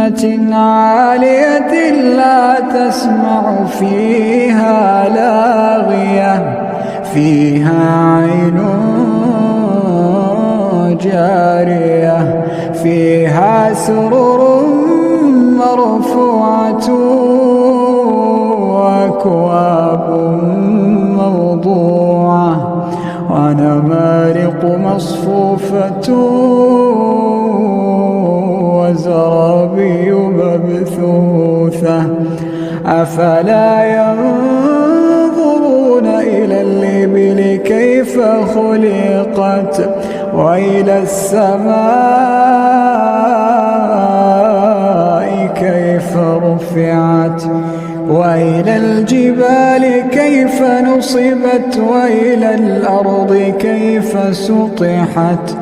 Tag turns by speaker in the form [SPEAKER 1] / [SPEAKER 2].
[SPEAKER 1] جنة عالية لا تسمع فيها لاغية فيها عين جارية فيها سرر مرفوعة وأكواب موضوعة ونمارق مصفوفة وزرابي مبثوثة أفلا ينظرون إلى الإبل كيف خلقت وإلى السماء كيف رفعت وإلى الجبال كيف نصبت وإلى الأرض كيف سطحت